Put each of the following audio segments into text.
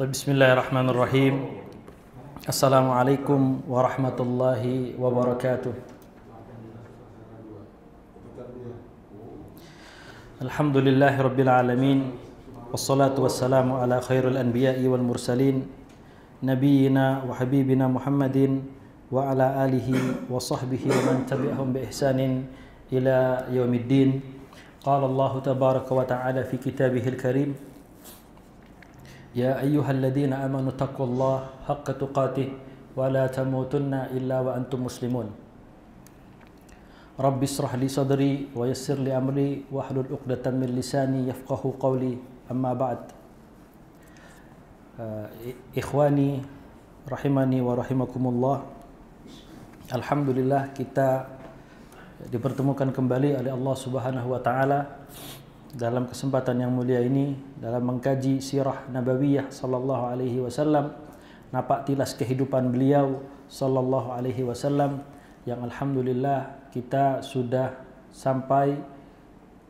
Bismillahirrahmanirrahim. Assalamualaikum warahmatullahi wabarakatuh. Alhamdulillahi rabbil alamin. Wassalatu wassalamu ala khairul anbiya'i wal mursalin nabiyyina wa habibina Muhammadin wa ala alihi wa sahbihi wa man tabi'ahum bi ihsanin ila yaumiddin. Qala Allah tabaraka wa ta'ala fi kitabihil karim: Ya ayyuhalladzina amanu taqullaha haqqa tuqatih wa la tamutunna illa wa antum muslimun. Rabbi israh li sadri wa yassir li amri wa hlul 'uqdatam min lisani yafqahu qawli. Amma ba'd. Ikhwani rahimani wa rahimakumullah. Alhamdulillah kita dipertemukan kembali oleh Allah Subhanahu wa taala dalam kesempatan yang mulia ini dalam mengkaji sirah nabawiyah sallallahu alaihi wasallam, napak tilas kehidupan beliau sallallahu alaihi wasallam, yang alhamdulillah kita sudah sampai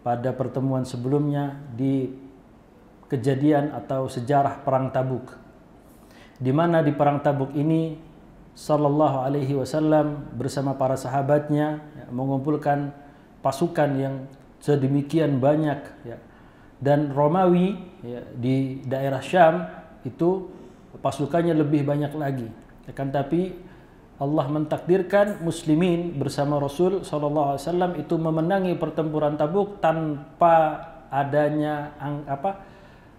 pada pertemuan sebelumnya di kejadian atau sejarah perang Tabuk, di mana di perang Tabuk ini sallallahu alaihi wasallam bersama para sahabatnya mengumpulkan pasukan yang sedemikian banyak, ya. Dan Romawi, ya, di daerah Syam itu pasukannya lebih banyak lagi. Akan tapi Allah mentakdirkan muslimin bersama Rasul sallallahu alaihi wasallam itu memenangi pertempuran Tabuk tanpa adanya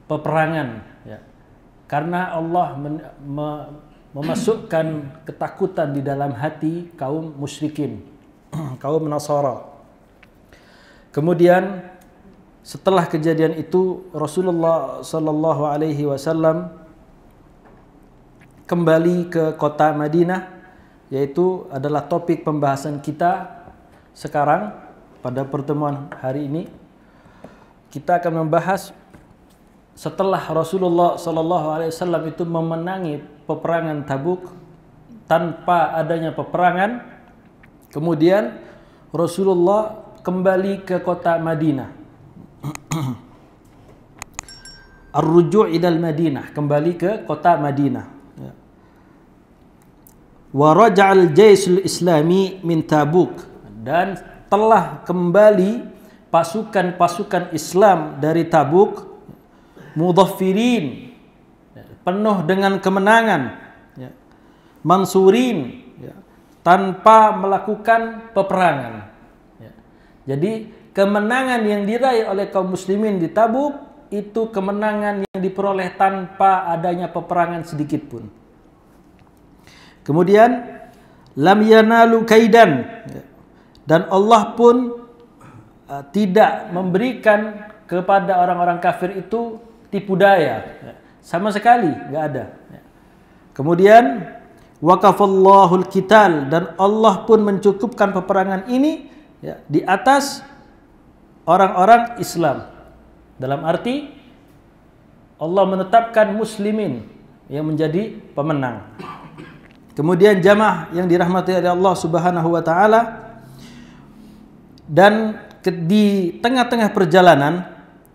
peperangan, ya. Karena Allah memasukkan ketakutan di dalam hati kaum musyrikin, kaum Nasara. Kemudian setelah kejadian itu Rasulullah sallallahu alaihi wasallam kembali ke kota Madinah, yaitu adalah topik pembahasan kita sekarang. Pada pertemuan hari ini kita akan membahas setelah Rasulullah sallallahu alaihi wasallam itu memenangi peperangan Tabuk tanpa adanya peperangan, kemudian Rasulullah kembali ke kota Madinah. Ar-ruju' ilal Madinah, kembali ke kota Madinah. Wa raja'al jaysul islami min Tabuk, dan telah kembali pasukan-pasukan Islam dari Tabuk, mudhaffirin, penuh dengan kemenangan, mansurin, tanpa melakukan peperangan. Jadi kemenangan yang diraih oleh kaum muslimin di Tabuk itu kemenangan yang diperoleh tanpa adanya peperangan sedikit pun. Kemudian lam yanalu kaidan, dan Allah pun tidak memberikan kepada orang-orang kafir itu tipu daya, sama sekali nggak ada. Kemudian waqafallahu al-qital, dan Allah pun mencukupkan peperangan ini, ya, di atas orang-orang Islam. Dalam arti Allah menetapkan muslimin yang menjadi pemenang. Kemudian jamaah yang dirahmati oleh Allah Subhanahu wa taala, dan di tengah-tengah perjalanan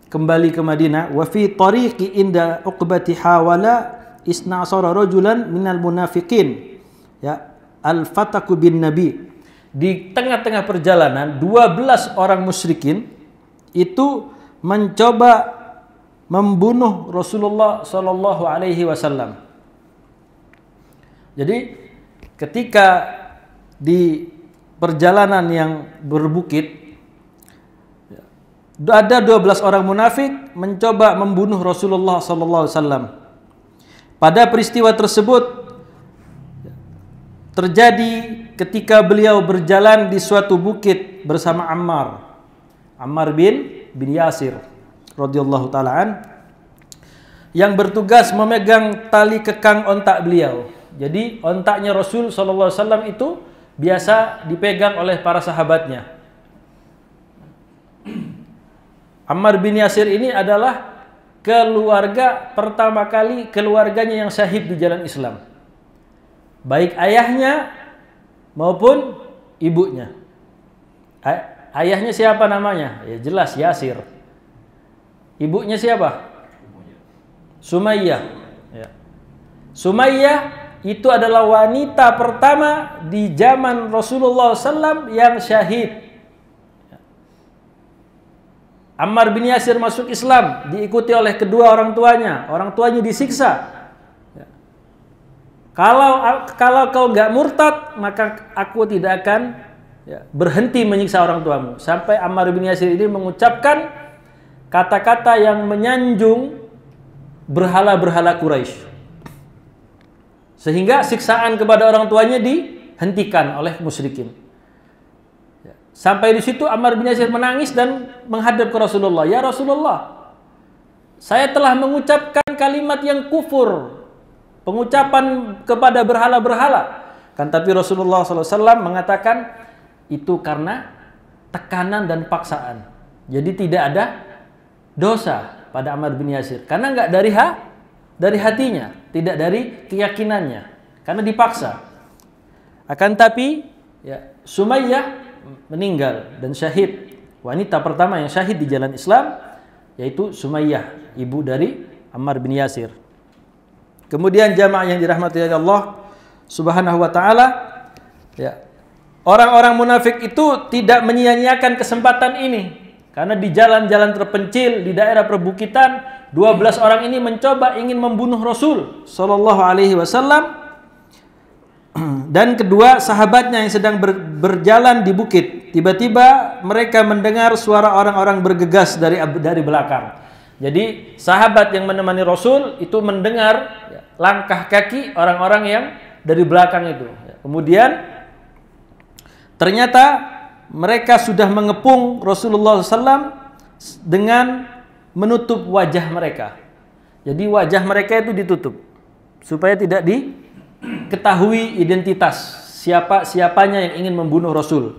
kembali ke Madinah, wa fi tariqi inda uqbati hawala isna asara rajulan minal munafiqin, ya, al-fataku bin nabi. Di tengah-tengah perjalanan 12 orang musyrikin itu mencoba membunuh Rasulullah sallallahu alaihi wasallam. Jadi ketika di perjalanan yang berbukit ada 12 orang munafik mencoba membunuh Rasulullah sallallahu alaihi wasallam. Pada peristiwa tersebut terjadi ketika beliau berjalan di suatu bukit bersama Ammar bin Yasir radhiyallahu taala an, yang bertugas memegang tali kekang ontak beliau. Jadi ontaknya Rasul sallallahu alaihi wasallam itu biasa dipegang oleh para sahabatnya. Ammar bin Yasir ini adalah keluarganya yang syahid di jalan Islam, baik ayahnya maupun ibunya. Ayahnya siapa namanya? Ya jelas Yasir. Ibunya siapa? Sumayyah. Ya. Sumayyah itu adalah wanita pertama di zaman Rasulullah SAW yang syahid. Ammar bin Yasir masuk Islam diikuti oleh kedua orang tuanya. Orang tuanya disiksa. Kalau kau nggak murtad, maka aku tidak akan berhenti menyiksa orang tuamu. Sampai Ammar bin Yasir ini mengucapkan kata-kata yang menyanjung berhala-berhala Quraisy. Sehingga siksaan kepada orang tuanya dihentikan oleh musyrikin. Sampai di situ Ammar bin Yasir menangis dan menghadap ke Rasulullah. Ya Rasulullah, saya telah mengucapkan kalimat yang kufur, pengucapan kepada berhala-berhala. Tapi Rasulullah SAW mengatakan itu karena tekanan dan paksaan. Jadi tidak ada dosa pada Ammar bin Yasir. Karena nggak dari hatinya, tidak dari keyakinannya, karena dipaksa. Akan tapi Sumayyah meninggal dan syahid. Wanita pertama yang syahid di jalan Islam yaitu Sumayyah, ibu dari Ammar bin Yasir. Kemudian jamaah yang dirahmati oleh Allah Subhanahu wa taala, orang-orang munafik itu tidak menyia-nyiakan kesempatan ini. Karena di jalan-jalan terpencil, di daerah perbukitan, 12 orang ini mencoba ingin membunuh Rasul Sallallahu Alaihi Wasallam. Dan kedua sahabatnya yang sedang berjalan di bukit, tiba-tiba mereka mendengar suara orang-orang bergegas dari belakang. Jadi sahabat yang menemani Rasul itu mendengar langkah kaki orang-orang yang dari belakang itu. Kemudian ternyata mereka sudah mengepung Rasulullah SAW dengan menutup wajah mereka. Jadi wajah mereka itu ditutup supaya tidak diketahui identitas siapanya yang ingin membunuh Rasul.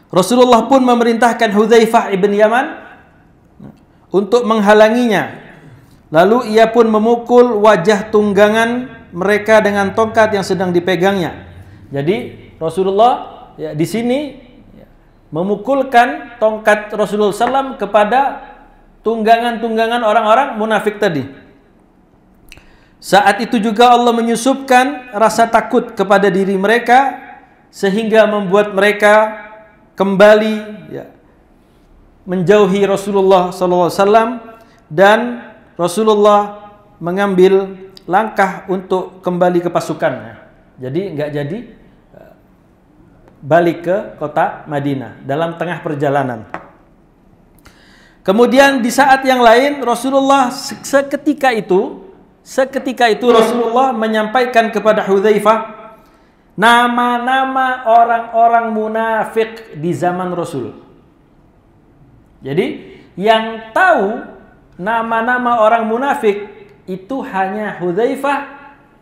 Rasulullah pun memerintahkan Hudzaifah ibn Yaman untuk menghalanginya. Lalu ia pun memukul wajah tunggangan mereka dengan tongkat yang sedang dipegangnya. Jadi Rasulullah di sini memukulkan tongkat Rasulullah SAW kepada tunggangan-tunggangan orang-orang munafik tadi. Saat itu juga Allah menyusupkan rasa takut kepada diri mereka sehingga membuat mereka kembali menjauhi Rasulullah SAW, dan Rasulullah mengambil langkah untuk kembali ke pasukannya. Jadi nggak jadi balik ke kota Madinah dalam tengah perjalanan. Kemudian di saat yang lain Rasulullah seketika itu Rasulullah menyampaikan kepada Hudzaifah nama-nama orang-orang munafik di zaman Rasul. Jadi yang tahu nama-nama orang munafik itu hanya Hudzaifah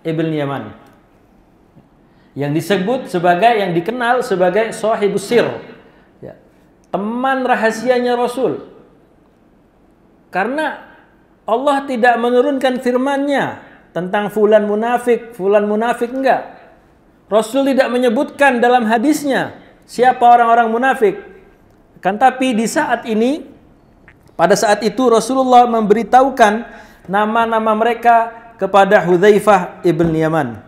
ibn Yaman, yang disebut sebagai, yang dikenal sebagai sahibus sir, teman rahasianya Rasul. Karena Allah tidak menurunkan firman-Nya tentang fulan munafik enggak. Rasul tidak menyebutkan dalam hadisnya siapa orang-orang munafik. Kan tapi di saat ini, pada saat itu Rasulullah memberitahukan nama-nama mereka kepada Hudzaifah ibn Yaman.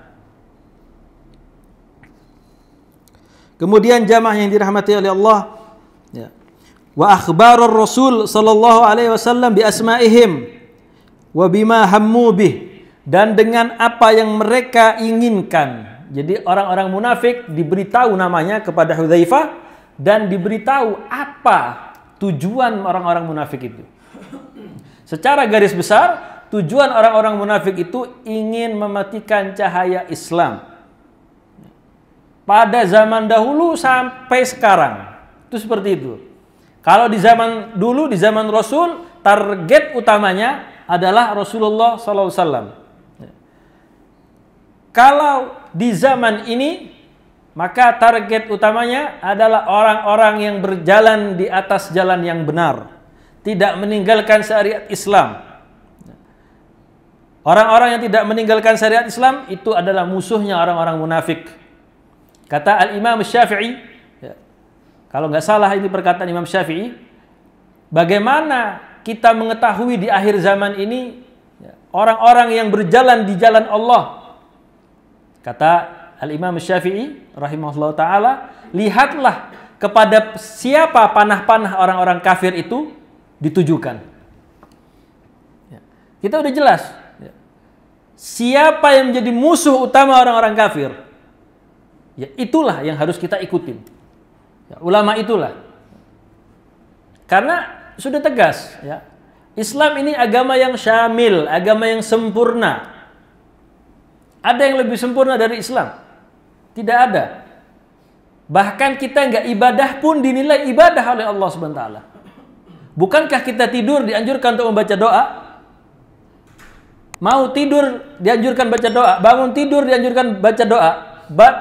Kemudian jamaah yang dirahmati oleh Allah, wa akhbarur Rasul sallallahu alaihi wasallam bi asma'ihim wa bima hammu bih, dan dengan apa yang mereka inginkan. Jadi orang-orang munafik diberitahu namanya kepada Hudzaifah dan diberitahu apa tujuan orang-orang munafik itu. Secara garis besar, tujuan orang-orang munafik itu ingin mematikan cahaya Islam. Pada zaman dahulu sampai sekarang itu seperti itu. Kalau di zaman dulu, di zaman Rasul, target utamanya adalah Rasulullah SAW. Kalau di zaman ini, maka target utamanya adalah orang-orang yang berjalan di atas jalan yang benar, tidak meninggalkan syariat Islam. Orang-orang yang tidak meninggalkan syariat Islam itu adalah musuhnya orang-orang munafik. Kata Al-Imam Syafi'i, kalau nggak salah ini perkataan Imam Syafi'i, bagaimana kita mengetahui di akhir zaman ini orang-orang yang berjalan di jalan Allah. Kata Al-Imam Syafi'i rahimahullah ta'ala, lihatlah kepada siapa panah-panah orang-orang kafir itu ditujukan. Kita udah jelas. Siapa yang menjadi musuh utama orang-orang kafir? Ya, itulah yang harus kita ikutin. Ya, ulama itulah. Karena sudah tegas. Ya. Islam ini agama yang syamil, agama yang sempurna. Ada yang lebih sempurna dari Islam? Tidak ada. Bahkan kita nggak ibadah pun dinilai ibadah oleh Allah Subhanahu wa taala. Bukankah kita tidur dianjurkan untuk membaca doa? Mau tidur dianjurkan baca doa, bangun tidur dianjurkan baca doa,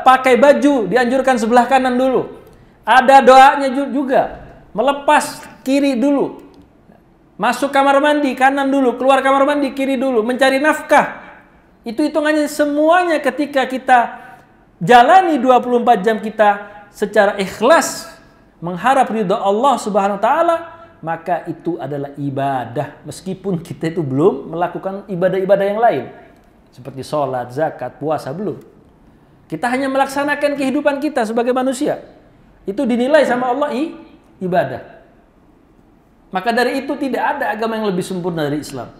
pakai baju dianjurkan sebelah kanan dulu. Ada doanya juga. Melepas kiri dulu. Masuk kamar mandi kanan dulu, keluar kamar mandi kiri dulu, mencari nafkah. Itu hitungannya semuanya ketika kita jalani 24 jam kita secara ikhlas mengharap ridha Allah Subhanahu wa taala, maka itu adalah ibadah meskipun kita itu belum melakukan ibadah-ibadah yang lain seperti sholat, zakat, puasa, belum. Kita hanya melaksanakan kehidupan kita sebagai manusia. Itu dinilai sama Allah ibadah. Maka dari itu tidak ada agama yang lebih sempurna dari Islam.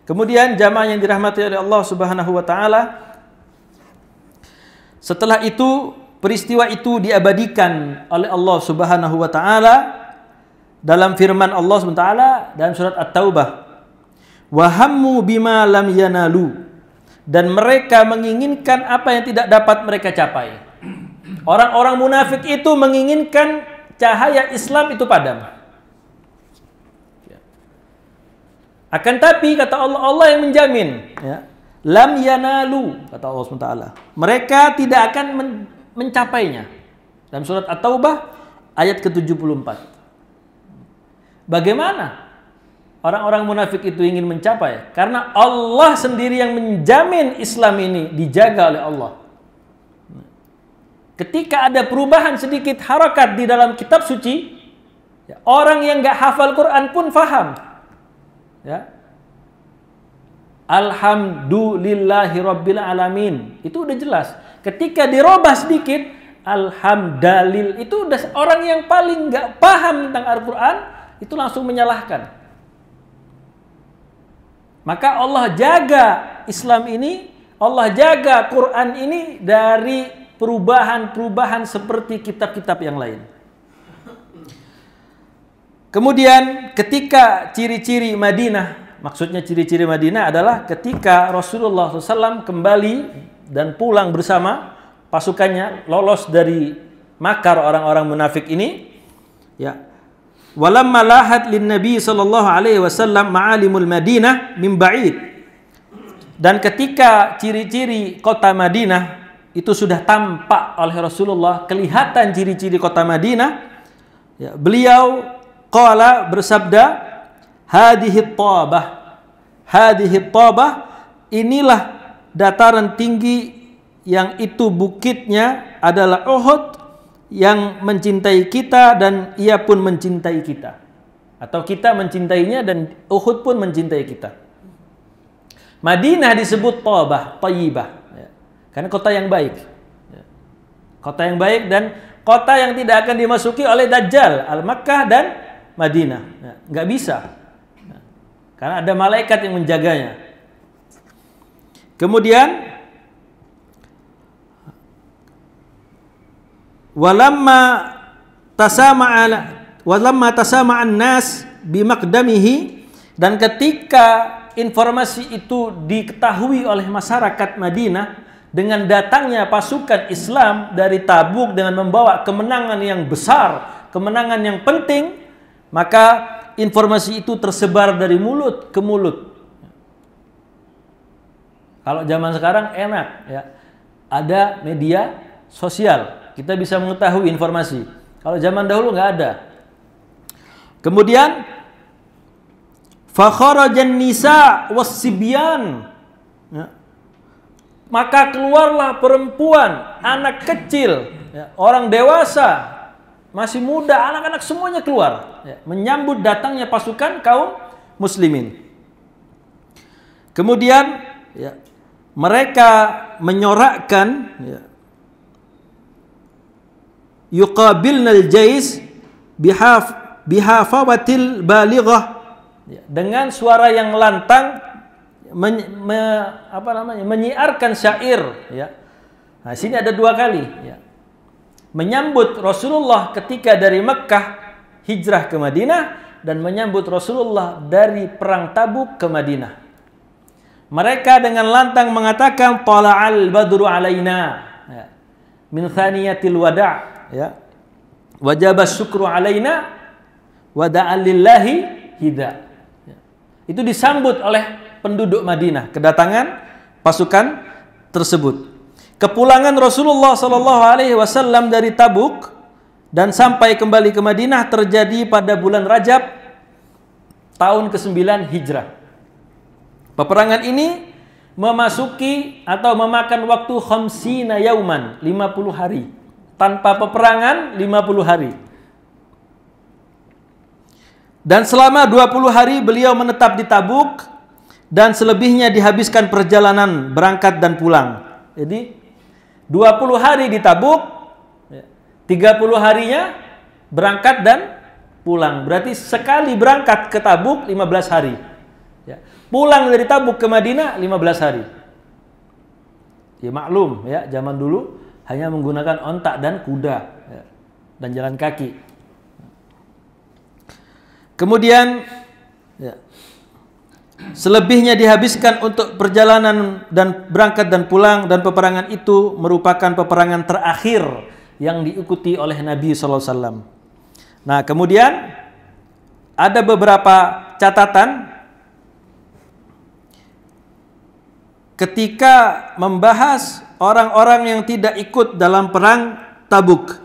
Kemudian jamaah yang dirahmati oleh Allah Subhanahu wa taala, setelah itu peristiwa itu diabadikan oleh Allah Subhanahu wa taala dalam firman Allah SWT dalam surat At-Taubah, wa hammu bima lam yanalu, dan mereka menginginkan apa yang tidak dapat mereka capai. Orang-orang munafik itu menginginkan cahaya Islam itu padam. Akan tapi kata Allah, Allah yang menjamin, ya, lam yanalu, kata Allah SWT, mereka tidak akan mencapainya. Dalam surat At-Taubah ayat ke-74. Bagaimana orang-orang munafik itu ingin mencapai? Karena Allah sendiri yang menjamin Islam ini dijaga oleh Allah. Ketika ada perubahan sedikit harakat di dalam kitab suci, orang yang nggak hafal Quran pun faham. Ya. Alhamdulillahi Rabbil Alamin. Itu udah jelas. Ketika dirubah sedikit, Alhamdalil, itu udah orang yang paling nggak paham tentang Al-Quran itu langsung menyalahkan. Maka Allah jaga Islam ini, Allah jaga Quran ini dari perubahan-perubahan seperti kitab-kitab yang lain. Kemudian ketika ciri-ciri Madinah, maksudnya ciri-ciri Madinah adalah ketika Rasulullah SAW kembali dan pulang bersama pasukannya, lolos dari makar orang-orang munafik ini, ya. Walamma lahat lin Nabi sallallahu alaihi wasallam ma'alimul Madinah min ba'id. Dan ketika ciri-ciri kota Madinah itu sudah tampak oleh Rasulullah, kelihatan ciri-ciri kota Madinah, ya, beliau qala bersabda, hadhihi tabah, inilah dataran tinggi yang itu bukitnya adalah Uhud, yang mencintai kita dan ia pun mencintai kita, atau kita mencintainya dan Uhud pun mencintai kita. Madinah disebut Tabah, Tayyibah, ya, karena kota yang baik, ya. Kota yang baik dan kota yang tidak akan dimasuki oleh Dajjal, Al-Makkah dan Madinah, ya, nggak bisa, ya, karena ada malaikat yang menjaganya. Kemudian walamma tasama'an nas bimaqdamihi, dan ketika informasi itu diketahui oleh masyarakat Madinah dengan datangnya pasukan Islam dari Tabuk dengan membawa kemenangan yang besar, kemenangan yang penting, maka informasi itu tersebar dari mulut ke mulut. Kalau zaman sekarang enak, ya, ada media sosial, kita bisa mengetahui informasi. Kalau zaman dahulu nggak ada. Kemudian fakharajan nisa wassibyan, ya, maka keluarlah perempuan, anak kecil, ya, orang dewasa, masih muda, anak-anak semuanya keluar, ya, menyambut datangnya pasukan kaum muslimin. Kemudian ya, mereka menyorakkan ya, yuqabilnal jais bihafawatil balighah, ya, dengan suara yang lantang menyiarkan syair ya. Nah, sini ada dua kali ya. Menyambut Rasulullah ketika dari Mekkah hijrah ke Madinah dan menyambut Rasulullah dari perang Tabuk ke Madinah. Mereka dengan lantang mengatakan tala'al badru alaina ya, min thaniyatil wada' ya. Wajaba syukru alaina wa da'al lillahi hida. Ya. Itu disambut oleh penduduk Madinah kedatangan pasukan tersebut. Kepulangan Rasulullah sallallahu alaihi wasallam dari Tabuk dan sampai kembali ke Madinah terjadi pada bulan Rajab tahun ke-9 Hijrah. Peperangan ini memasuki atau memakan waktu khamsina yauman, 50 hari. Tanpa peperangan 50 hari. Dan selama 20 hari beliau menetap di Tabuk dan selebihnya dihabiskan perjalanan berangkat dan pulang. Jadi 20 hari di Tabuk, 30 harinya berangkat dan pulang. Berarti sekali berangkat ke Tabuk 15 hari. Ya. Pulang dari Tabuk ke Madinah 15 hari. Ya maklum ya, zaman dulu hanya menggunakan ontak dan kuda ya, dan jalan kaki. Kemudian ya, selebihnya dihabiskan untuk perjalanan dan berangkat dan pulang, dan peperangan itu merupakan peperangan terakhir yang diikuti oleh Nabi SAW. Nah, kemudian ada beberapa catatan ketika membahas orang-orang yang tidak ikut dalam perang Tabuk.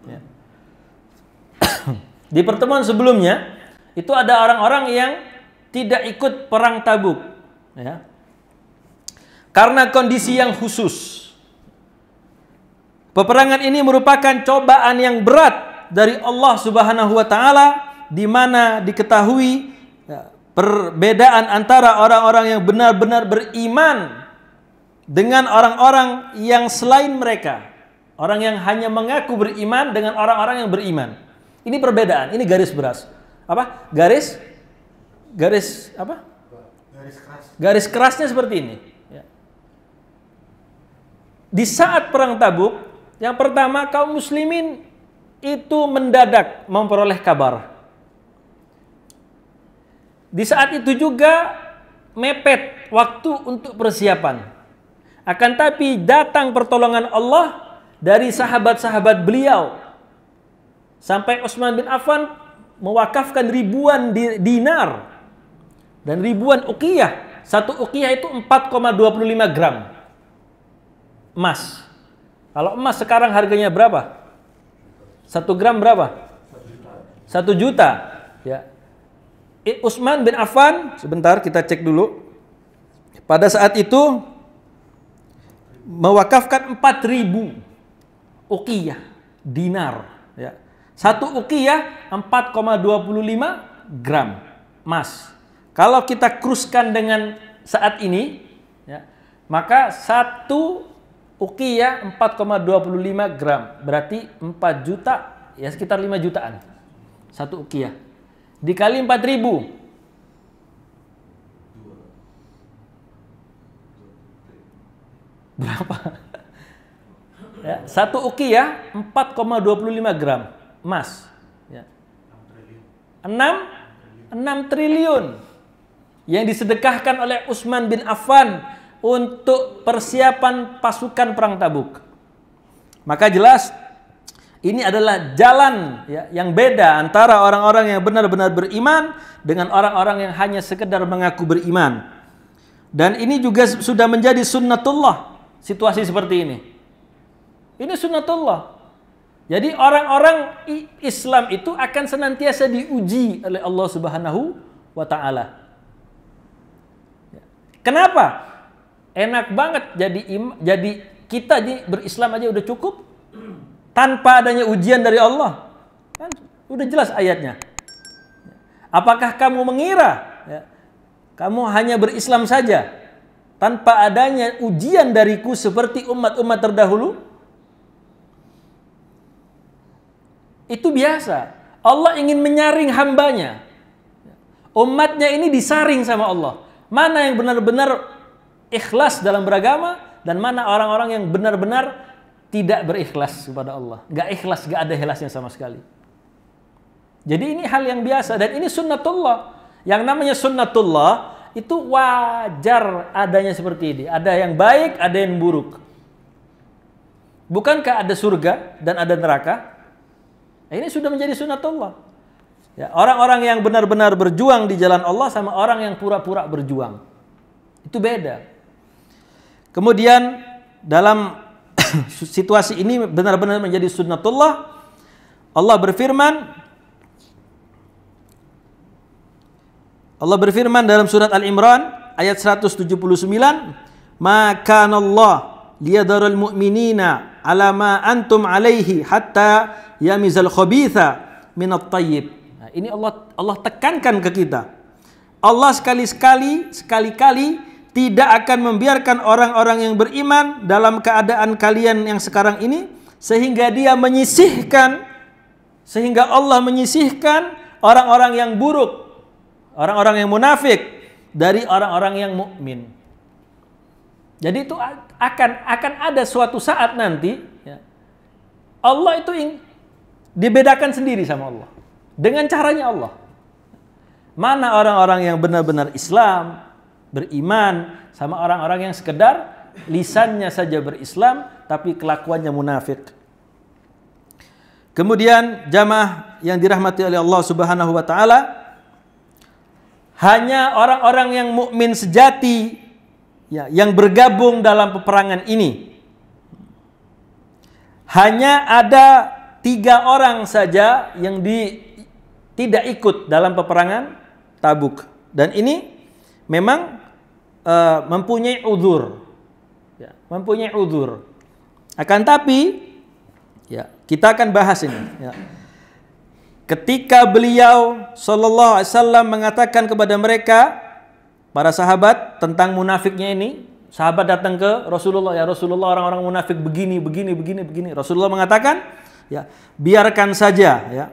Ya. Di pertemuan sebelumnya itu ada orang-orang yang tidak ikut perang Tabuk ya. Karena kondisi yang khusus. Peperangan ini merupakan cobaan yang berat dari Allah Subhanahu wa taala, di mana diketahui ya, perbedaan antara orang-orang yang benar-benar beriman dengan orang-orang yang selain mereka. Orang yang hanya mengaku beriman dengan orang-orang yang beriman. Ini perbedaan, ini garis beras. Apa? Garis apa? Garis keras. Garis kerasnya seperti ini. Ya. Di saat perang Tabuk, yang pertama kaum muslimin itu mendadak memperoleh kabar. Di saat itu juga mepet waktu untuk persiapan. Akan tapi datang pertolongan Allah dari sahabat-sahabat beliau. Sampai Utsman bin Affan mewakafkan ribuan dinar dan ribuan uqiyah. Satu uqiyah itu 4,25 gram emas. Kalau emas sekarang harganya berapa? 1 gram berapa? 1 juta. Ya. Utsman bin Affan, sebentar kita cek dulu. Pada saat itu mewakafkan 4.000 uqiyah dinar. Ya. Satu uqiyah 4,25 gram emas. Kalau kita kruskan dengan saat ini, ya, maka satu uqiyah 4,25 gram. Berarti 4 juta, ya sekitar 5 jutaan. Satu uqiyah. Dikali 4.000. Berapa? Ya, satu uqiyah 4,25 gram emas. Ya. 6 triliun yang disedekahkan oleh Utsman bin Affan untuk persiapan pasukan perang Tabuk. Maka jelas ini adalah jalan ya, yang beda antara orang-orang yang benar-benar beriman dengan orang-orang yang hanya sekedar mengaku beriman. Dan ini juga sudah menjadi sunnatullah, situasi seperti ini. Ini sunnatullah. Jadi orang-orang Islam itu akan senantiasa diuji oleh Allah Subhanahu wa taala. Kenapa? Enak banget jadi kita berislam aja udah cukup tanpa adanya ujian dari Allah. Kan udah jelas ayatnya. Apakah kamu mengira ya, kamu hanya berislam saja tanpa adanya ujian dariku seperti umat-umat terdahulu? Itu biasa. Allah ingin menyaring hambanya. Umatnya ini disaring sama Allah. Mana yang benar-benar ikhlas dalam beragama dan mana orang-orang yang benar-benar tidak berikhlas kepada Allah. Gak ikhlas, gak ada ikhlasnya sama sekali. Jadi ini hal yang biasa dan ini sunnatullah. Yang namanya sunnatullah itu wajar adanya seperti ini. Ada yang baik, ada yang buruk. Bukankah ada surga dan ada neraka? Nah, ini sudah menjadi sunnatullah. Ya, orang-orang yang benar-benar berjuang di jalan Allah sama orang yang pura-pura berjuang. Itu beda. Kemudian dalam situasi ini benar-benar menjadi sunnatullah. Allah berfirman dalam surat Al-Imran ayat 179, "Ma kana Allah liyadharul mu'minina ala ma antum alaihi hatta yamizal khabitha minat thayyib." Nah, ini Allah tekankan ke kita. Allah sekali-kali tidak akan membiarkan orang-orang yang beriman dalam keadaan kalian yang sekarang ini sehingga Allah menyisihkan orang-orang yang buruk, orang-orang yang munafik dari orang-orang yang mukmin. Jadi itu akan ada suatu saat nanti ya, Allah itu dibedakan sendiri sama Allah dengan caranya Allah. Mana orang-orang yang benar-benar Islam, beriman, sama orang-orang yang sekedar lisannya saja berislam tapi kelakuannya munafik. Kemudian jamaah yang dirahmati oleh Allah Subhanahu wa taala, hanya orang-orang yang mukmin sejati ya, yang bergabung dalam peperangan ini. Hanya ada 3 orang saja yang tidak ikut dalam peperangan Tabuk. Dan ini memang mempunyai uzur. Ya, mempunyai uzur. Akan tapi ya, kita akan bahas ini ya. Ketika beliau sallallahu alaihi wasallam mengatakan kepada mereka, para sahabat, tentang munafiknya ini, sahabat datang ke Rasulullah, "Ya Rasulullah, orang-orang munafik begini. Rasulullah mengatakan, ya, biarkan saja ya.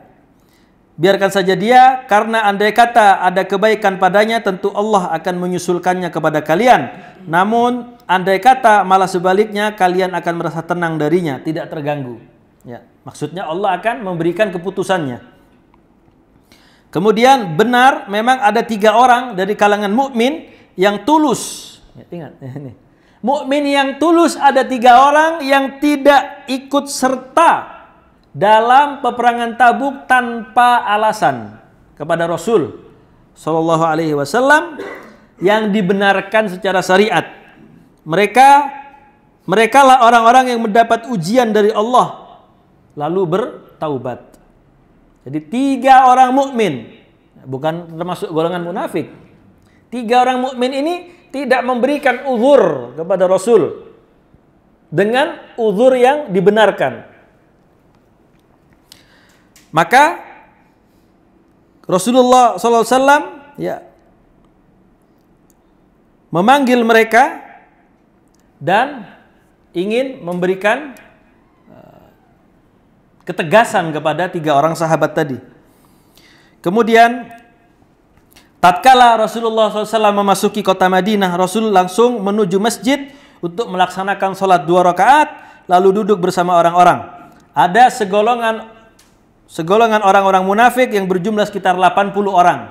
Biarkan saja dia, karena andai kata ada kebaikan padanya, tentu Allah akan menyusulkannya kepada kalian. Namun andai kata malah sebaliknya, kalian akan merasa tenang darinya, tidak terganggu." Ya, maksudnya Allah akan memberikan keputusannya. Kemudian benar, memang ada 3 orang dari kalangan mukmin yang tulus. Ya, ingat ini. Mukmin yang tulus ada 3 orang yang tidak ikut serta dalam peperangan Tabuk tanpa alasan kepada Rasul Sallallahu Alaihi Wasallam yang dibenarkan secara syariat. Mereka lah orang-orang yang mendapat ujian dari Allah lalu bertaubat. Jadi 3 orang mukmin, bukan termasuk golongan munafik. 3 orang mukmin ini tidak memberikan uzur kepada Rasul dengan uzur yang dibenarkan. Maka Rasulullah SAW ya, memanggil mereka dan ingin memberikan ketegasan kepada 3 orang sahabat tadi. Kemudian tatkala Rasulullah SAW memasuki kota Madinah, Rasul langsung menuju masjid untuk melaksanakan sholat 2 rakaat lalu duduk bersama orang-orang. Ada segolongan orang-orang munafik yang berjumlah sekitar 80 orang.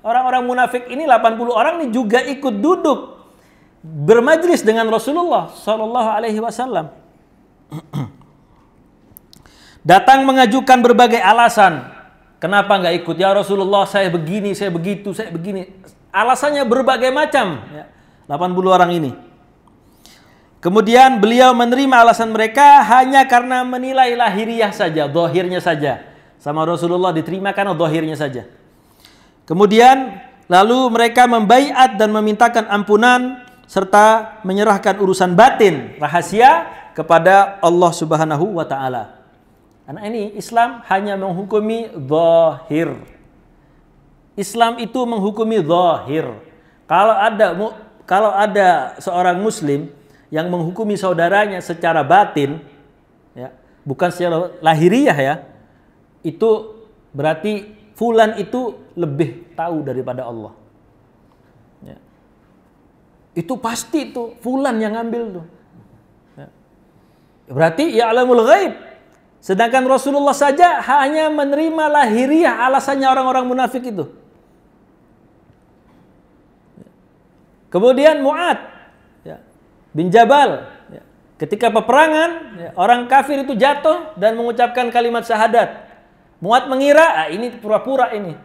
Orang-orang munafik ini 80 orang ini juga ikut duduk bermajlis dengan Rasulullah sallallahu alaihi wasallam. Datang mengajukan berbagai alasan. Kenapa nggak ikut? Ya Rasulullah, saya begini, saya begitu, saya begini. Alasannya berbagai macam. 80 orang ini. Kemudian beliau menerima alasan mereka hanya karena menilai lahiriah saja, zahirnya saja. Sama Rasulullah diterima karena zahirnya saja. Kemudian lalu mereka membaiat dan memintakan ampunan serta menyerahkan urusan batin, rahasia kepada Allah Subhanahu wa taala. Karena ini Islam hanya menghukumi zahir. Islam itu menghukumi zahir. Kalau ada seorang muslim yang menghukumi saudaranya secara batin, ya, bukan secara lahiriah ya, itu berarti fulan itu lebih tahu daripada Allah. Ya. Itu pasti itu fulan yang ngambil tuh. Ya. Berarti ya'lamul ghaib. Sedangkan Rasulullah saja hanya menerima lahiriah alasannya orang-orang munafik itu. Kemudian Mu'ad bin Jabal, ketika peperangan, orang kafir itu jatuh dan mengucapkan kalimat syahadat. Mu'ad mengira, ini pura-pura ini.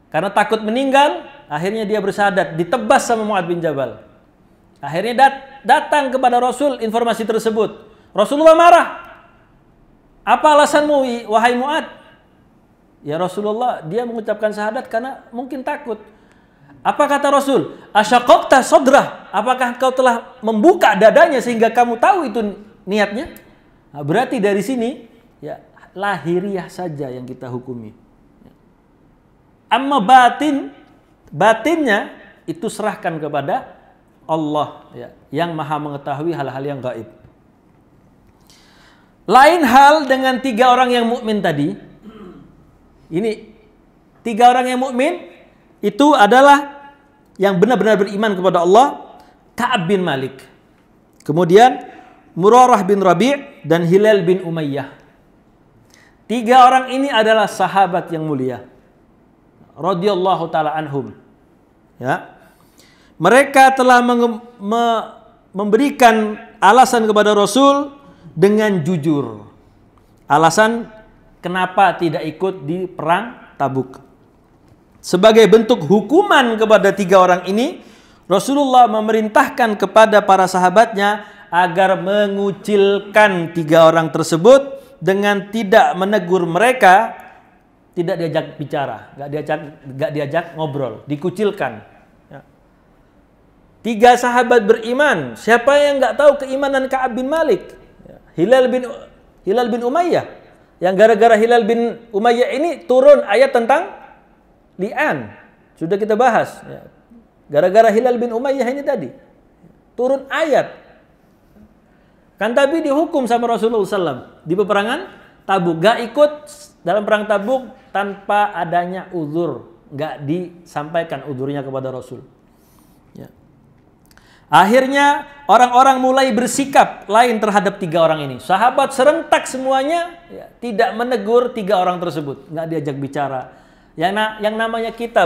Karena takut meninggal, akhirnya dia bersyahadat, ditebas sama Mu'ad bin Jabal. Akhirnya datang kepada Rasul informasi tersebut. Rasulullah marah. Apa alasanmu, wahai Mu'ad? Ya Rasulullah, dia mengucapkan syahadat karena mungkin takut. Apa kata Rasul? Asyaqaqta sadrah. Apakah kau telah membuka dadanya sehingga kamu tahu itu niatnya? Nah, berarti dari sini ya lahiriah saja yang kita hukumi. Amma batinnya itu serahkan kepada Allah ya, yang Maha mengetahui hal-hal yang gaib. Lain hal dengan 3 orang yang mukmin tadi. Ini 3 orang yang mukmin itu adalah yang benar-benar beriman kepada Allah, Ka'ab bin Malik. Kemudian Murarah bin Rabi' dan Hilal bin Umayyah. 3 orang ini adalah sahabat yang mulia, radhiyallahu taala anhum. Ya. Mereka telah memberikan alasan kepada Rasul dengan jujur. Alasan kenapa tidak ikut di perang Tabuk. Sebagai bentuk hukuman kepada 3 orang ini, Rasulullah memerintahkan kepada para sahabatnya agar mengucilkan 3 orang tersebut dengan tidak menegur mereka, tidak diajak bicara, nggak diajak ngobrol, dikucilkan. 3 sahabat beriman. Siapa yang nggak tahu keimanan Ka'ab bin Malik? Hilal bin Umayyah. Yang gara-gara Hilal bin Umayyah ini turun ayat tentang li'an. Sudah kita bahas. Gara-gara Hilal bin Umayyah ini tadi turun ayat. Kan tapi dihukum sama Rasulullah SAW di peperangan Tabuk. Gak ikut dalam perang Tabuk tanpa adanya uzur. Gak disampaikan uzurnya kepada Rasul. Ya. Akhirnya orang-orang mulai bersikap lain terhadap 3 orang ini. Sahabat serentak semuanya ya, tidak menegur 3 orang tersebut. Gak diajak bicara. Yang namanya kita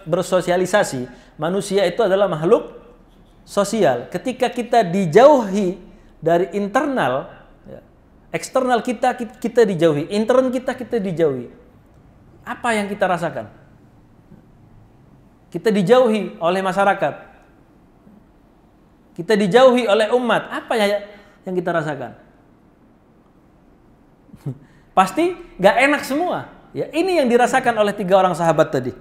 bersosialisasi, manusia itu adalah makhluk sosial. Ketika kita dijauhi dari internal, ya, eksternal kita dijauhi, intern kita dijauhi. Apa yang kita rasakan? Kita dijauhi oleh masyarakat. Kita dijauhi oleh umat. Apa yang kita rasakan? Pasti gak enak semua. Ya, ini yang dirasakan oleh 3 orang sahabat tadi.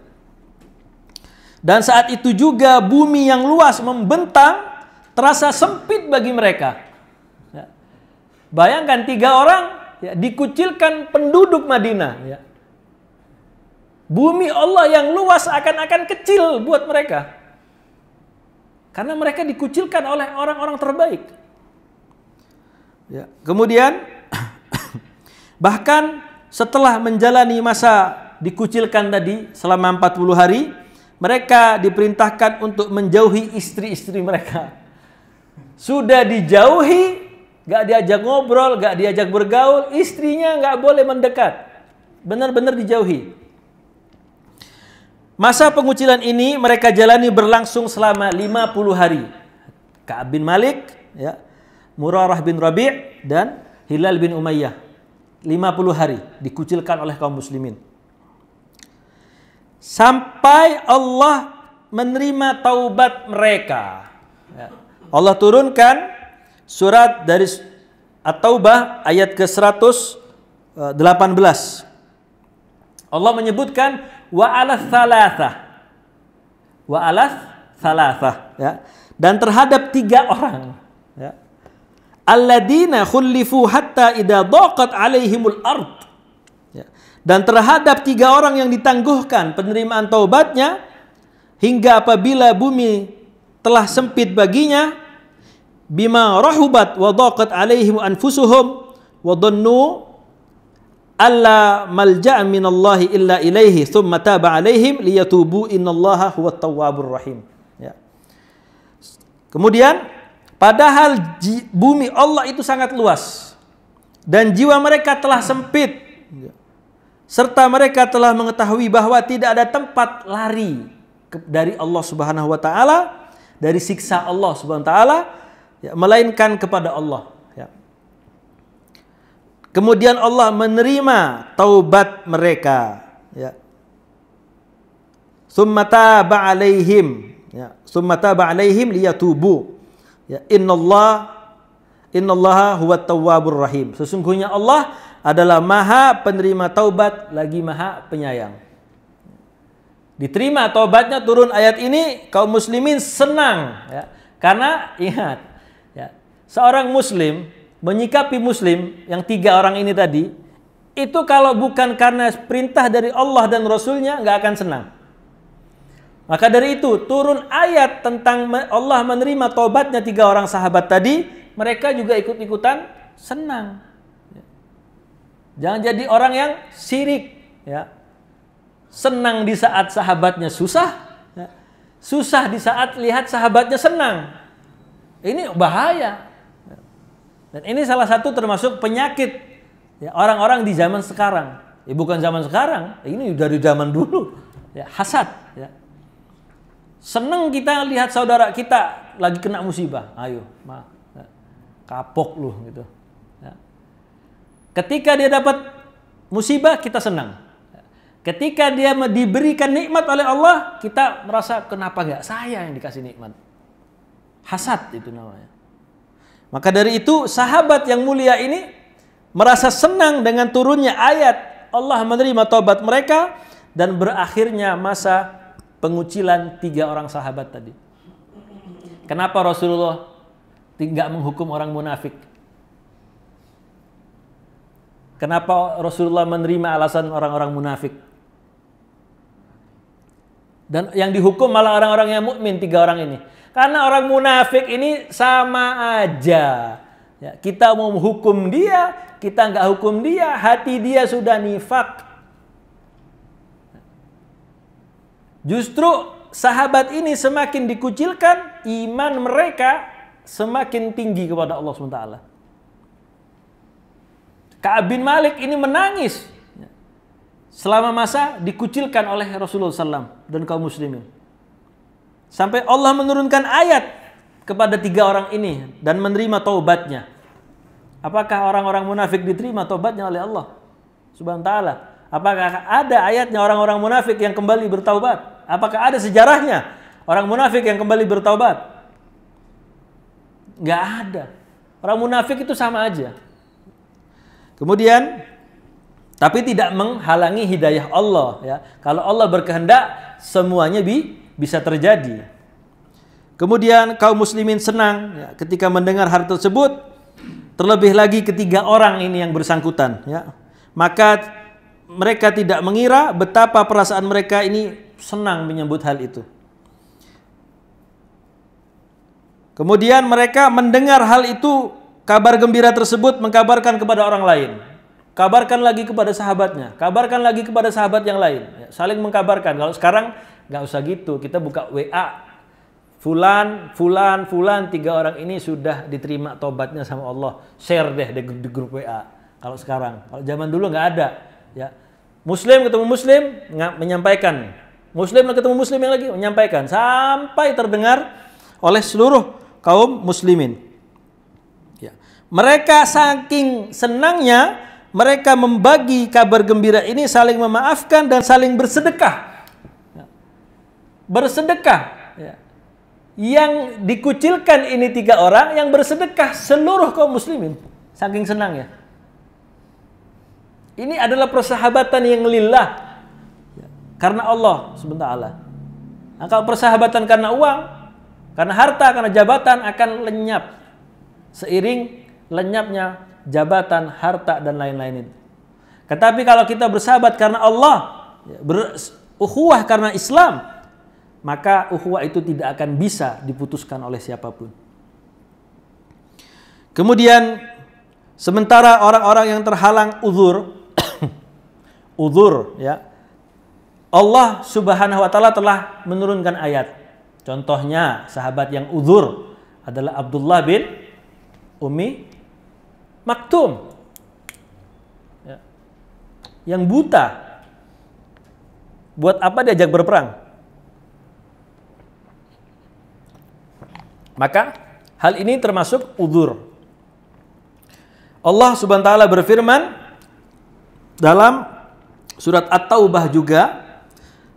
Dan saat itu juga bumi yang luas membentang terasa sempit bagi mereka. Ya. Bayangkan 3 orang ya, dikucilkan penduduk Madinah. Ya. Bumi Allah yang luas akan kecil buat mereka. Karena mereka dikucilkan oleh orang-orang terbaik. Ya. Kemudian bahkan setelah menjalani masa dikucilkan tadi selama 40 hari, mereka diperintahkan untuk menjauhi istri-istri mereka. Sudah dijauhi, gak diajak ngobrol, gak diajak bergaul, istrinya gak boleh mendekat. Benar-benar dijauhi. Masa pengucilan ini mereka jalani berlangsung selama 50 hari. Ka'ab bin Malik, ya, Murarah bin Rabi' dan Hilal bin Umayyah. 50 hari dikucilkan oleh kaum muslimin. Sampai Allah menerima taubat mereka. Ya. Allah turunkan surat dari At-Taubah ayat ke-118. Allah menyebutkan wa alas thalathah ya. Dan terhadap 3 orang ya. Alladzina khullifu hatta idza daqat alaihimul ard. Ya. Dan terhadap 3 orang yang ditangguhkan penerimaan taubatnya hingga apabila bumi telah sempit baginya, bima rahubat wa daqat alaihim anfusuhum wa dhannu alla malja'a minallahi illa ilaihi thumma taba alaihim liyatubu innallaha huwat tawwabur rahim. Ya. Kemudian padahal bumi Allah itu sangat luas dan jiwa mereka telah sempit, serta mereka telah mengetahui bahwa tidak ada tempat lari dari Allah Subhanahu wa taala, dari siksa Allah Subhanahu wa taala, ya, melainkan kepada Allah. Kemudian Allah menerima taubat mereka, ya. Tsumma taba alaihim, ya. Tsumma taba alaihim liyatubu. Ya, innallaha huwat tawwabur rahim. Sesungguhnya Allah adalah Maha penerima taubat lagi Maha penyayang. Diterima taubatnya, turun ayat ini, kaum muslimin senang, ya. Karena ingat, ya, seorang muslim menyikapi muslim yang 3 orang ini tadi, itu kalau bukan karena perintah dari Allah dan Rasulnya nggak akan senang. Maka dari itu turun ayat tentang Allah menerima taubatnya 3 orang sahabat tadi, mereka juga ikut-ikutan senang. Jangan jadi orang yang syirik, ya. Senang di saat sahabatnya susah, ya. Susah di saat lihat sahabatnya senang. Ini bahaya. Dan ini salah satu termasuk penyakit, ya, orang-orang di zaman sekarang. Ya, bukan zaman sekarang, ini dari zaman dulu. Ya, hasad. Ya. Seneng kita lihat saudara kita lagi kena musibah, ayo, ya, kapok lu gitu. Ya. Ketika dia dapat musibah kita senang. Ya. Ketika dia diberikan nikmat oleh Allah, kita merasa kenapa nggak saya yang dikasih nikmat. Hasad itu namanya. Maka dari itu sahabat yang mulia ini merasa senang dengan turunnya ayat Allah menerima taubat mereka dan berakhirnya masa pengucilan 3 orang sahabat tadi. Kenapa Rasulullah tidak menghukum orang munafik? Kenapa Rasulullah menerima alasan orang-orang munafik? Dan yang dihukum malah orang-orang yang mukmin 3 orang ini. Karena orang munafik ini sama aja. Ya, kita mau hukum dia, kita nggak hukum dia, hati dia sudah nifak. Justru sahabat ini semakin dikucilkan, iman mereka semakin tinggi kepada Allah SWT. Ka'ab bin Malik ini menangis selama masa dikucilkan oleh Rasulullah SAW dan kaum muslimin. Sampai Allah menurunkan ayat kepada 3 orang ini dan menerima taubatnya. Apakah orang-orang munafik diterima taubatnya oleh Allah Subhanahu wa taala? Apakah ada ayatnya orang-orang munafik yang kembali bertaubat? Apakah ada sejarahnya orang munafik yang kembali bertaubat? Nggak ada. Orang munafik itu sama aja. Kemudian, tapi tidak menghalangi hidayah Allah. Ya. Kalau Allah berkehendak, semuanya bisa terjadi. Kemudian kaum muslimin senang, ya, ketika mendengar hal tersebut, terlebih lagi ketiga orang ini yang bersangkutan. Ya. Maka mereka tidak mengira betapa perasaan mereka ini senang menyambut hal itu. Kemudian mereka mendengar hal itu, kabar gembira tersebut mengkabarkan kepada orang lain. Kabarkan lagi kepada sahabatnya, kabarkan lagi kepada sahabat yang lain. Ya, saling mengkabarkan. Kalau sekarang nggak usah gitu, kita buka WA. Fulan, 3 orang ini sudah diterima tobatnya sama Allah. Share deh di grup WA. Kalau sekarang, kalau zaman dulu nggak ada. Ya, Muslim ketemu Muslim menyampaikan, Muslim ketemu Muslim yang lagi menyampaikan, sampai terdengar oleh seluruh kaum muslimin. Ya. Mereka saking senangnya, mereka membagi kabar gembira ini, saling memaafkan dan saling bersedekah. Ya. Bersedekah. Ya. Yang dikucilkan ini 3 orang, yang bersedekah seluruh kaum muslimin. Saking senangnya. Ini adalah persahabatan yang lillah. Karena Allah SWT. Nah, kalau persahabatan karena uang, karena harta, karena jabatan akan lenyap. Seiring lenyapnya jabatan, harta, dan lain-lain itu. Tetapi kalau kita bersahabat karena Allah, berukhuwah karena Islam, maka ukhuwah itu tidak akan bisa diputuskan oleh siapapun. Kemudian sementara orang-orang yang terhalang uzur uzur ya, Allah Subhanahu wa taala telah menurunkan ayat. Contohnya sahabat yang uzur adalah Abdullah bin Ummi Maktum ya, yang buta. Buat apa diajak berperang? Maka hal ini termasuk uzur. Allah Subhanahu wa taala berfirman dalam surat At-Taubah juga,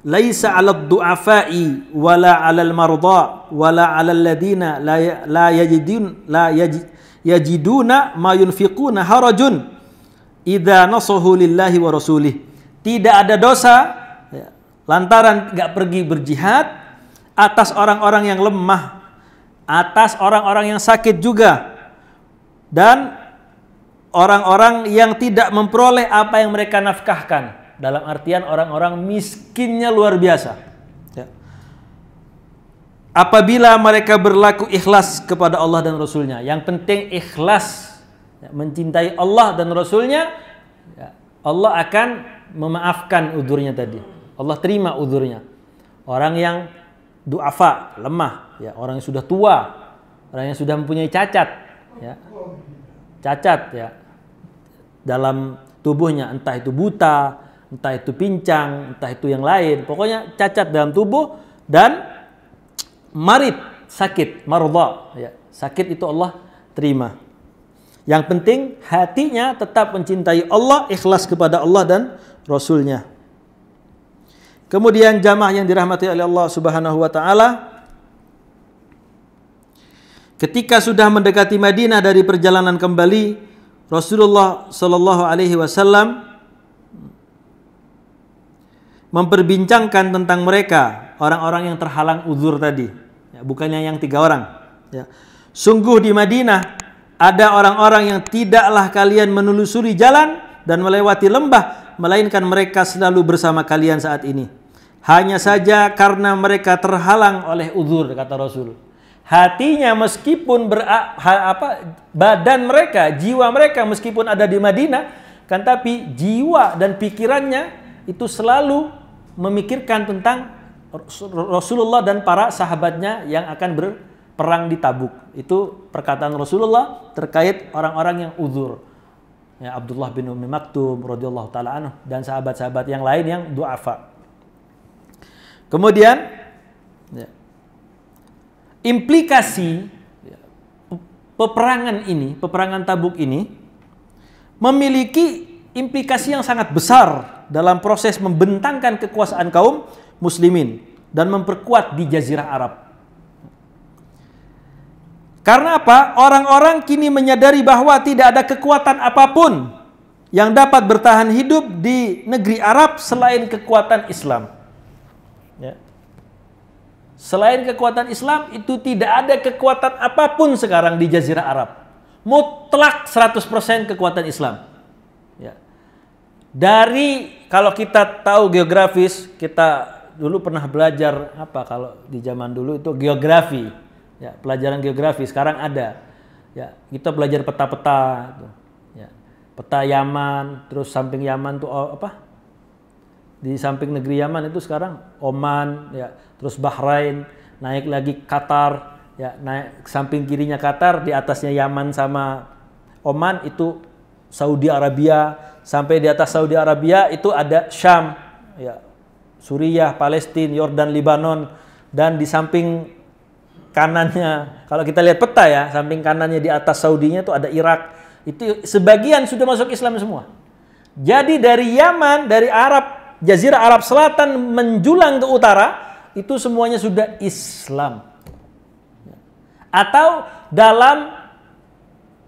laisa 'alad du'afa'i wala 'alal marda wala 'alal ladina la yajiduna ma yunfiquna harajun idza nasahu lillahi wa rasulih. Tidak ada dosa ya, lantaran enggak pergi berjihad atas orang-orang yang lemah, atas orang-orang yang sakit juga, dan orang-orang yang tidak memperoleh apa yang mereka nafkahkan. Dalam artian orang-orang miskinnya luar biasa ya. Apabila mereka berlaku ikhlas kepada Allah dan Rasulnya, yang penting ikhlas ya, mencintai Allah dan Rasulnya ya, Allah akan memaafkan uzurnya tadi. Allah terima uzurnya. Orang yang du'afa, lemah ya, orang yang sudah tua, orang yang sudah mempunyai cacat ya, dalam tubuhnya, entah itu buta, entah itu pincang, entah itu yang lain, pokoknya cacat dalam tubuh dan marid, sakit, marudha ya. Sakit itu Allah terima. Yang penting hatinya tetap mencintai Allah, ikhlas kepada Allah dan Rasulnya. Kemudian jamaah yang dirahmati oleh Allah Subhanahu wa taala, ketika sudah mendekati Madinah dari perjalanan kembali, Rasulullah sallallahu alaihi wasallam memperbincangkan tentang mereka, orang-orang yang terhalang uzur tadi ya, bukannya yang 3 orang ya. Sungguh di Madinah ada orang-orang yang tidaklah kalian menelusuri jalan dan melewati lembah, melainkan mereka selalu bersama kalian saat ini. Hanya saja karena mereka terhalang oleh uzur, kata Rasul. Hatinya meskipun badan mereka, jiwa mereka meskipun ada di Madinah, kan tapi jiwa dan pikirannya itu selalu memikirkan tentang Rasulullah dan para sahabatnya yang akan berperang di Tabuk. Itu perkataan Rasulullah terkait orang-orang yang uzur. Ya, Abdullah bin Ummi Maktum radhiyallahu taala anhu dan sahabat-sahabat yang lain yang du'afa. Kemudian ya, implikasi ya, peperangan ini, peperangan Tabuk ini memiliki implikasi yang sangat besar dalam proses membentangkan kekuasaan kaum muslimin dan memperkuat di Jazirah Arab. Karena apa? Orang-orang kini menyadari bahwa tidak ada kekuatan apapun yang dapat bertahan hidup di negeri Arab selain kekuatan Islam. Ya. Selain kekuatan Islam itu tidak ada kekuatan apapun sekarang di Jazirah Arab. Mutlak 100% kekuatan Islam. Ya. Dari kalau kita tahu geografis, kita dulu pernah belajar apa kalau di zaman dulu itu geografi. Ya, pelajaran geografi sekarang ada. Ya, kita belajar peta-peta gitu. Ya. Peta Yaman, terus samping Yaman tuh apa? Di samping negeri Yaman itu sekarang Oman, ya, terus Bahrain, naik lagi Qatar, ya, naik samping kirinya Qatar, di atasnya Yaman sama Oman itu Saudi Arabia, sampai di atas Saudi Arabia itu ada Syam, ya, Suriah, Palestina, Yordan, Libanon, dan di samping kanannya, kalau kita lihat peta ya, samping kanannya di atas Saudinya itu ada Irak, itu sebagian sudah masuk Islam semua. Jadi dari Yaman, dari Arab, Jazirah Arab Selatan menjulang ke utara, itu semuanya sudah Islam. Atau dalam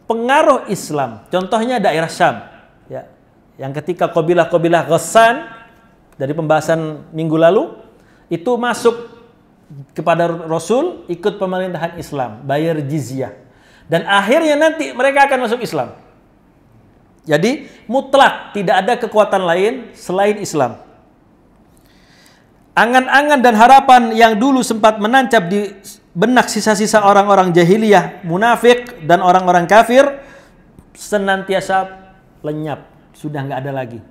pengaruh Islam. Contohnya daerah Syam. Ya. Yang ketika kabilah-kabilah Ghassan, dari pembahasan minggu lalu, itu masuk kepada Rasul, ikut pemerintahan Islam, bayar jizyah. Dan akhirnya nanti mereka akan masuk Islam. Jadi mutlak tidak ada kekuatan lain selain Islam. angan-angan dan harapan yang dulu sempat menancap di benak sisa-sisa orang-orang jahiliyah, munafik dan orang-orang kafir senantiasa lenyap, sudah nggak ada lagi.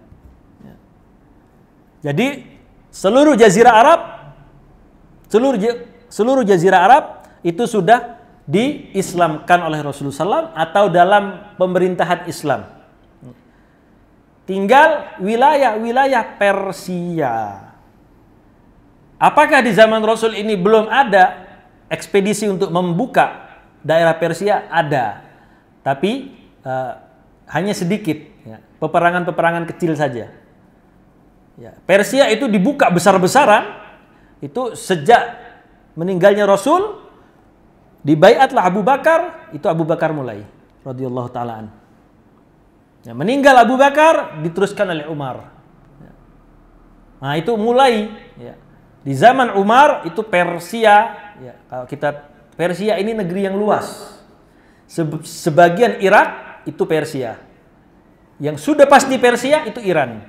Jadi seluruh jazirah Arab itu sudah diislamkan oleh Rasulullah SAW atau dalam pemerintahan Islam. Tinggal wilayah-wilayah Persia. Apakah di zaman Rasul ini belum ada ekspedisi untuk membuka daerah Persia? Ada, tapi hanya sedikit, ya. Peperangan-peperangan kecil saja. Ya. Persia itu dibuka besar-besaran itu sejak meninggalnya Rasul, dibaiatlah Abu Bakar, itu Abu Bakar mulai radhiyallahu ta'ala an. Ya, meninggal Abu Bakar diteruskan oleh Umar. Ya. Nah, itu mulai, ya. Di zaman Umar itu Persia, ya, kalau kita Persia ini negeri yang luas. Sebagian Irak itu Persia. Yang sudah pasti Persia itu Iran.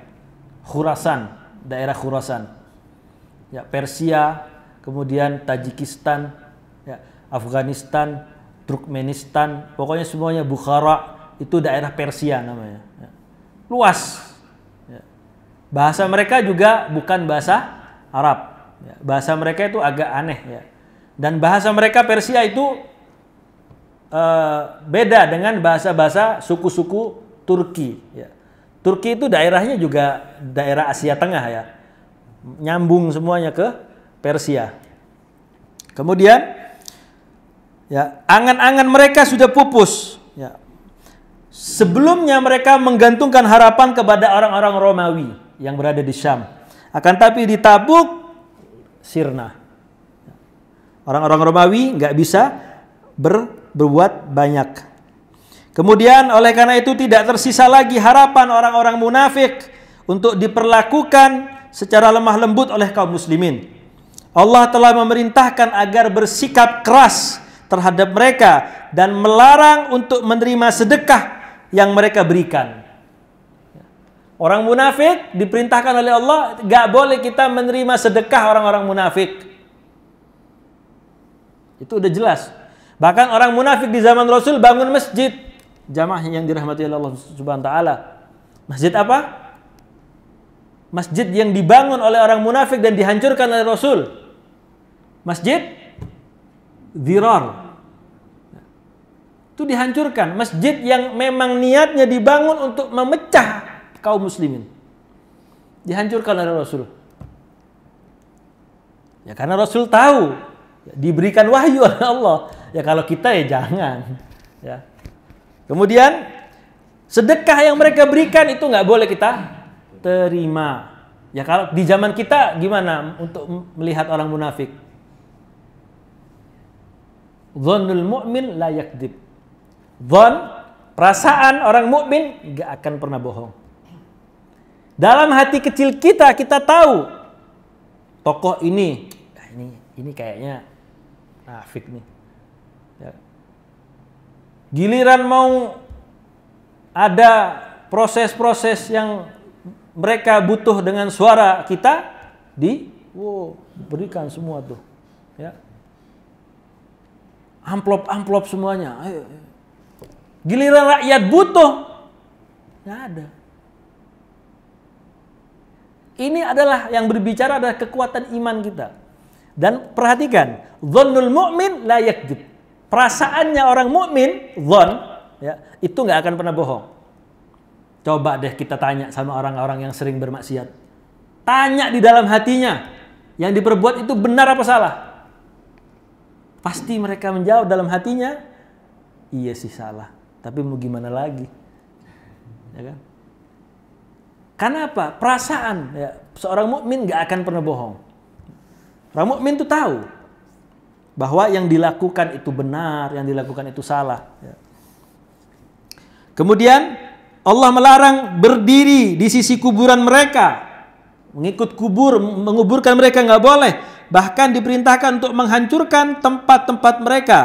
Khurasan, daerah Khurasan. Ya, Persia, kemudian Tajikistan, ya, Afghanistan, Turkmenistan, pokoknya semuanya Bukhara itu daerah Persia namanya. Ya. Luas. Ya. Bahasa mereka juga bukan bahasa Arab. Ya, bahasa mereka itu agak aneh, ya. Dan bahasa mereka Persia itu beda dengan bahasa-bahasa suku-suku Turki. Ya. Turki itu daerahnya juga daerah Asia Tengah, ya, nyambung semuanya ke Persia. Kemudian, ya, angan-angan mereka sudah pupus. Ya. Sebelumnya mereka menggantungkan harapan kepada orang-orang Romawi yang berada di Syam. Akan tapi di Tabuk sirna. Orang-orang Romawi nggak bisa berbuat banyak. Kemudian oleh karena itu tidak tersisa lagi harapan orang-orang munafik untuk diperlakukan secara lemah lembut oleh kaum muslimin. Allah telah memerintahkan agar bersikap keras terhadap mereka dan melarang untuk menerima sedekah yang mereka berikan. Orang munafik diperintahkan oleh Allah, gak boleh kita menerima sedekah orang-orang munafik. Itu udah jelas. Bahkan orang munafik di zaman Rasul bangun masjid. Jamaah yang dirahmati Allah Subhanahu wa taala. Masjid apa? Masjid yang dibangun oleh orang munafik dan dihancurkan oleh Rasul. Masjid Dhirar. Itu dihancurkan. Masjid yang memang niatnya dibangun untuk memecah kaum muslimin, dihancurkan oleh Rasul. Ya karena Rasul tahu, ya, diberikan wahyu oleh Allah. Ya kalau kita ya jangan. Ya. Kemudian sedekah yang mereka berikan itu nggak boleh kita terima. Ya kalau di zaman kita gimana untuk melihat orang munafik? Dhannul mu'min la yakdzib. Dhon, perasaan orang mukmin nggak akan pernah bohong. Dalam hati kecil kita tahu tokoh ini kayaknya nafik nih. Ya. Giliran mau ada proses-proses yang mereka butuh dengan suara kita, berikan semua tuh. Ya. Amplop-amplop semuanya. Ayo. Giliran rakyat butuh, nggak ada. Ini adalah yang berbicara adalah kekuatan iman kita. Dan perhatikan, dhannul mu'min la yakdzib. Perasaannya orang mukmin, dhon, ya, itu nggak akan pernah bohong. Coba deh kita tanya sama orang-orang yang sering bermaksiat. Tanya di dalam hatinya, yang diperbuat itu benar apa salah? Pasti mereka menjawab dalam hatinya, iya sih salah. Tapi mau gimana lagi? Ya kan? Karena apa? Perasaan, ya, seorang mukmin nggak akan pernah bohong. Orang mukmin itu tahu bahwa yang dilakukan itu benar, yang dilakukan itu salah. Ya. Kemudian Allah melarang berdiri di sisi kuburan mereka, mengikut kubur, menguburkan mereka nggak boleh. Bahkan diperintahkan untuk menghancurkan tempat-tempat mereka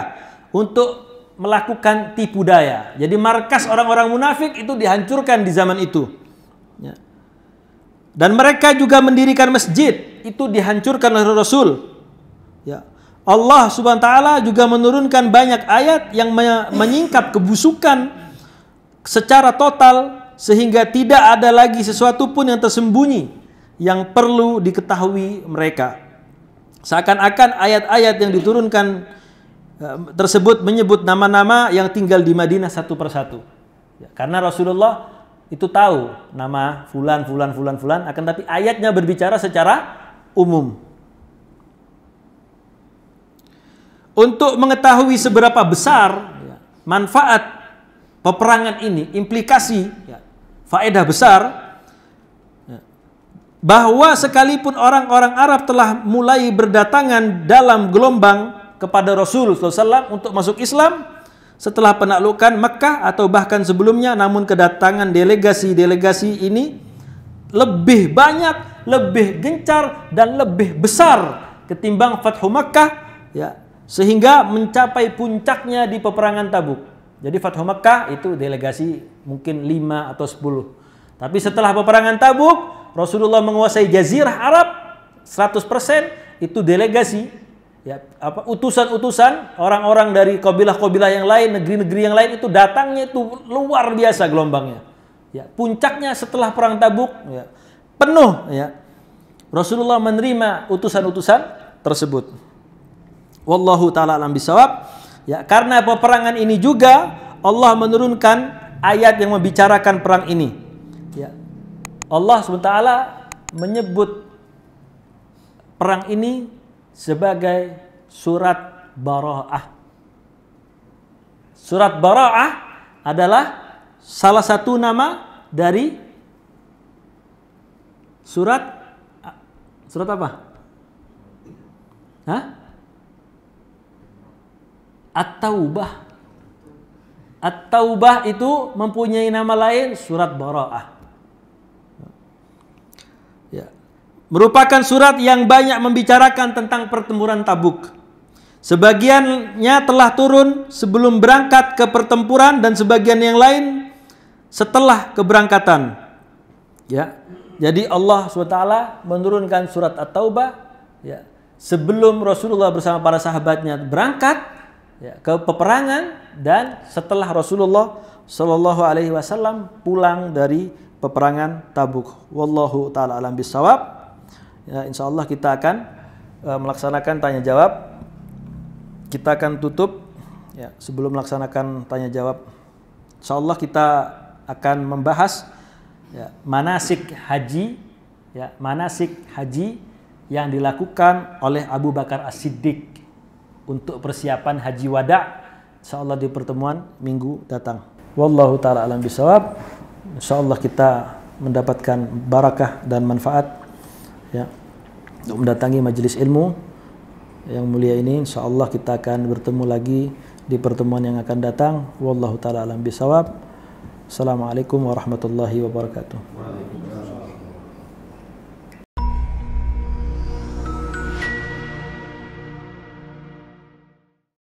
untuk melakukan tipu daya. Jadi markas orang-orang munafik itu dihancurkan di zaman itu. Ya. Dan mereka juga mendirikan masjid, itu dihancurkan oleh Rasul. Ya. Allah Subhanahu wa taala juga menurunkan banyak ayat yang menyingkap kebusukan secara total sehingga tidak ada lagi sesuatu pun yang tersembunyi yang perlu diketahui mereka. Seakan-akan ayat-ayat yang diturunkan tersebut menyebut nama-nama yang tinggal di Madinah satu persatu. Ya, karena Rasulullah itu tahu nama fulan, akan tapi ayatnya berbicara secara umum. Untuk mengetahui seberapa besar manfaat peperangan ini, implikasi, faedah besar, bahwa sekalipun orang-orang Arab telah mulai berdatangan dalam gelombang kepada Rasul SAW untuk masuk Islam, setelah penaklukan Mekah atau bahkan sebelumnya, namun kedatangan delegasi-delegasi ini lebih banyak, lebih gencar dan lebih besar ketimbang Fathu Mekah, ya, sehingga mencapai puncaknya di peperangan Tabuk. Jadi Fathu Mekah itu delegasi mungkin 5 atau 10. Tapi setelah peperangan Tabuk, Rasulullah menguasai Jazirah Arab 100%, itu delegasi. Ya, utusan-utusan orang-orang dari kabilah-kabilah yang lain, negeri-negeri yang lain itu datangnya itu luar biasa gelombangnya. Ya, puncaknya setelah perang Tabuk, ya, penuh. Ya, Rasulullah menerima utusan-utusan tersebut. Wallahu taala alam bisawab. Ya, karena peperangan ini juga Allah menurunkan ayat yang membicarakan perang ini. Ya, Allah SWT menyebut perang ini sebagai surat Bara'ah. Surat Bara'ah adalah salah satu nama dari surat apa? Hah? At-Taubah. At-Taubah itu mempunyai nama lain surat Bara'ah. Merupakan surat yang banyak membicarakan tentang pertempuran Tabuk. Sebagiannya telah turun sebelum berangkat ke pertempuran dan sebagian yang lain setelah keberangkatan. Ya. Jadi Allah SWT menurunkan surat At-Taubah, ya, sebelum Rasulullah bersama para sahabatnya berangkat, ya, ke peperangan, dan setelah Rasulullah SAW pulang dari peperangan Tabuk. Wallahu taala alam bisawab. Ya, insya Allah kita akan melaksanakan tanya jawab. Kita akan tutup, ya, sebelum melaksanakan tanya jawab. Insya Allah kita akan membahas, ya, manasik haji, ya, manasik haji yang dilakukan oleh Abu Bakar As-Siddiq untuk persiapan haji wada. Insya Allah di pertemuan minggu datang. Wallahu taala alam bisawab. Insya Allah kita mendapatkan barakah dan manfaat, ya, untuk mendatangi majelis ilmu yang mulia ini. Insyaallah kita akan bertemu lagi di pertemuan yang akan datang. Wallahu taala alam bisawab. Assalamualaikum warahmatullahi wabarakatuh.